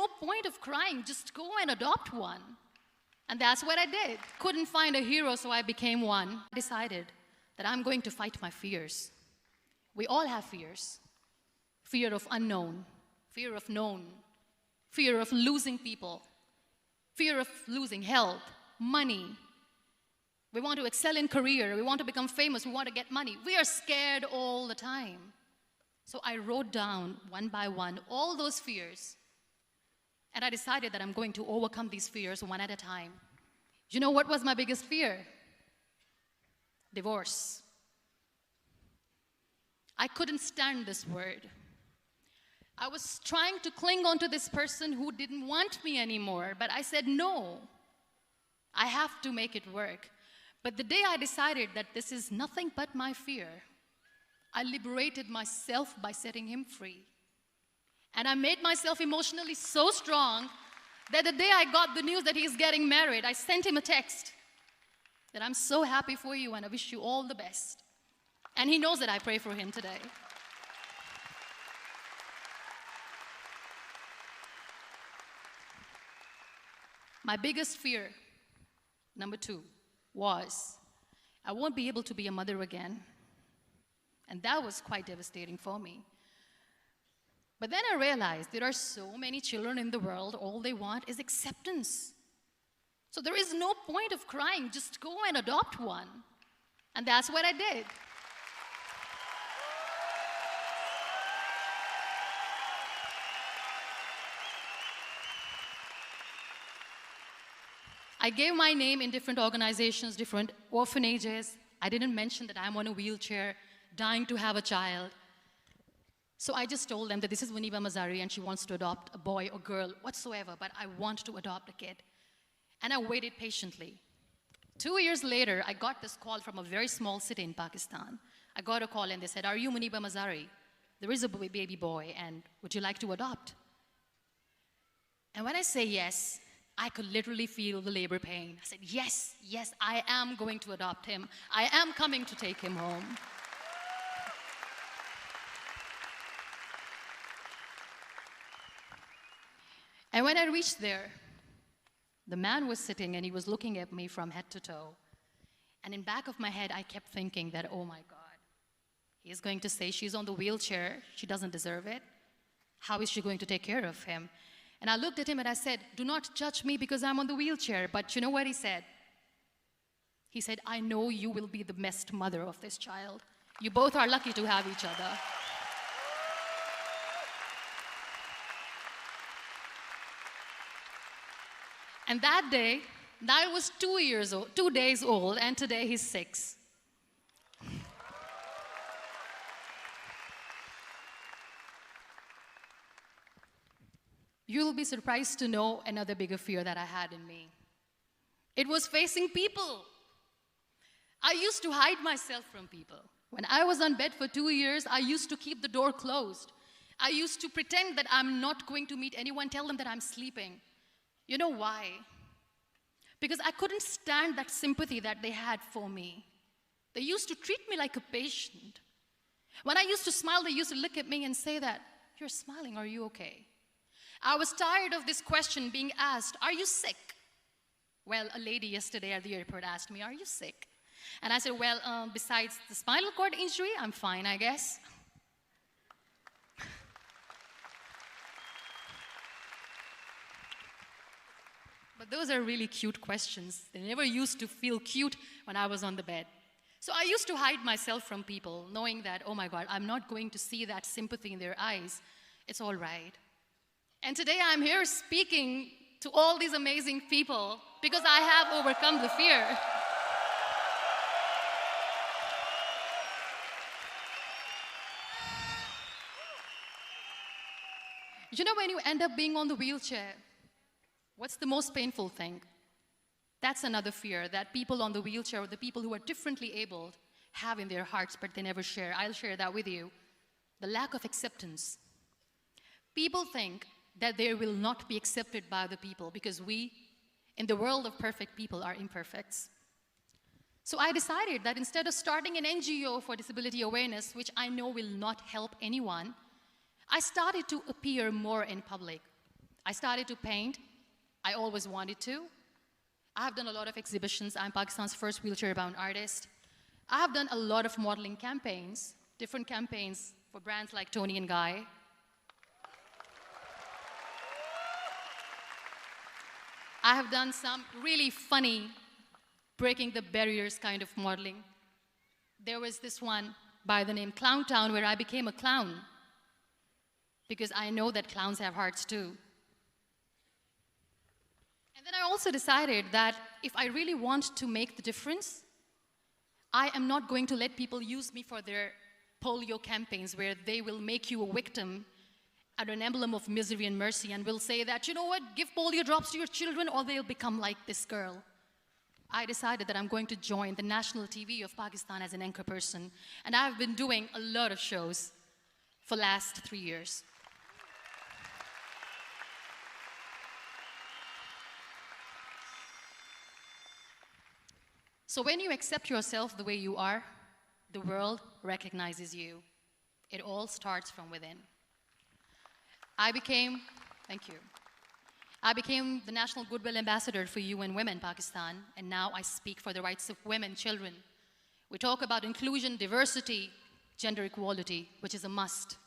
no point of crying, just go and adopt one. And that's what I did. Couldn't find a hero, so I became one. I decided that I'm going to fight my fears. We all have fears. Fear of unknown, fear of known, fear of losing people, fear of losing health, money. We want to excel in career, we want to become famous, we want to get money. We are scared all the time. So I wrote down one by one all those fears, and I decided that I'm going to overcome these fears one at a time. You know what was my biggest fear? Divorce. I couldn't stand this word. I was trying to cling on to this person who didn't want me anymore, but I said, no, I have to make it work. But the day I decided that this is nothing but my fear, I liberated myself by setting him free. And I made myself emotionally so strong that the day I got the news that he's getting married, I sent him a text that I'm so happy for you and I wish you all the best. And he knows that I pray for him today. My biggest fear, number 2, was I won't be able to be a mother again. And that was quite devastating for me. But then I realized there are so many children in the world, all they want is acceptance. So there is no point of crying, just go and adopt one. And that's what I did. I gave my name in different organizations, different orphanages. I didn't mention that I'm on a wheelchair, dying to have a child. So I just told them that this is Muniba Mazari and she wants to adopt a boy or girl, whatsoever, but I want to adopt a kid. And I waited patiently. 2 years later, I got this call from a very small city in Pakistan. I got a call and they said, are you Muniba Mazari? There is a baby boy and would you like to adopt? And when I say yes, I could literally feel the labor pain. I said, yes, yes, I am going to adopt him. I am coming to take him home. And when I reached there, the man was sitting and he was looking at me from head to toe. And in back of my head, I kept thinking that, oh my God, he is going to say she's on the wheelchair, she doesn't deserve it. How is she going to take care of him? And I looked at him and I said, do not judge me because I'm on the wheelchair. But you know what he said? He said, I know you will be the best mother of this child. You both are lucky to have each other. And that day, I was 2 days old, and today he's 6. You'll be surprised to know another bigger fear that I had in me. It was facing people. I used to hide myself from people. When I was on bed for 2 years, I used to keep the door closed. I used to pretend that I'm not going to meet anyone, tell them that I'm sleeping. You know why? Because I couldn't stand that sympathy that they had for me. They used to treat me like a patient. When I used to smile, they used to look at me and say that, you're smiling, are you okay? I was tired of this question being asked, are you sick? Well, a lady yesterday at the airport asked me, are you sick? And I said, well, besides the spinal cord injury, I'm fine, I guess. But those are really cute questions. They never used to feel cute when I was on the bed. So I used to hide myself from people, knowing that, oh my God, I'm not going to see that sympathy in their eyes. It's all right. And today I'm here speaking to all these amazing people because I have overcome the fear. You know, when you end up being on the wheelchair, what's the most painful thing? That's another fear that people on the wheelchair or the people who are differently abled have in their hearts, but they never share. I'll share that with you. The lack of acceptance. People think that they will not be accepted by the people because we, in the world of perfect people, are imperfects. So I decided that instead of starting an NGO for disability awareness, which I know will not help anyone, I started to appear more in public. I started to paint. I always wanted to. I have done a lot of exhibitions. I'm Pakistan's first wheelchair-bound artist. I have done a lot of modeling campaigns, different campaigns for brands like Tony and Guy. I have done some really funny, breaking the barriers kind of modeling. There was this one by the name Clown Town where I became a clown because I know that clowns have hearts too. And then I also decided that if I really want to make the difference, I am not going to let people use me for their polio campaigns where they will make you a victim and an emblem of misery and mercy and will say that, you know what, give polio drops to your children or they'll become like this girl. I decided that I'm going to join the national TV of Pakistan as an anchor person. And I've been doing a lot of shows for the last 3 years. So when you accept yourself the way you are, the world recognizes you. It all starts from within. Thank you. I became the National Goodwill Ambassador for UN Women Pakistan, and now I speak for the rights of women, children. We talk about inclusion, diversity, gender equality, which is a must.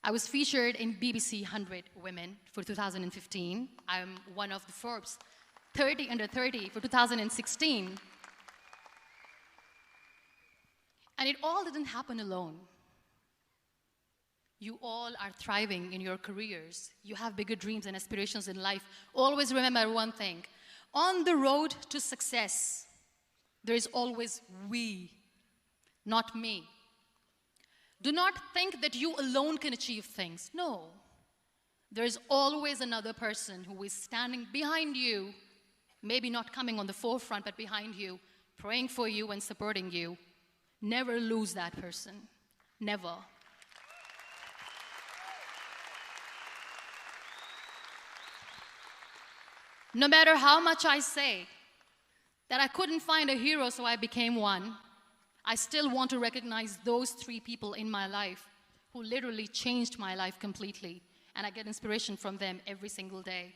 I was featured in BBC 100 Women for 2015. I'm one of the Forbes 30 under 30 for 2016. And it all didn't happen alone. You all are thriving in your careers. You have bigger dreams and aspirations in life. Always remember one thing. On the road to success, there is always we, not me. Do not think that you alone can achieve things. No. There is always another person who is standing behind you, maybe not coming on the forefront, but behind you, praying for you and supporting you. Never lose that person. Never. No matter how much I say that I couldn't find a hero, so I became one, I still want to recognize those 3 people in my life who literally changed my life completely, and I get inspiration from them every single day.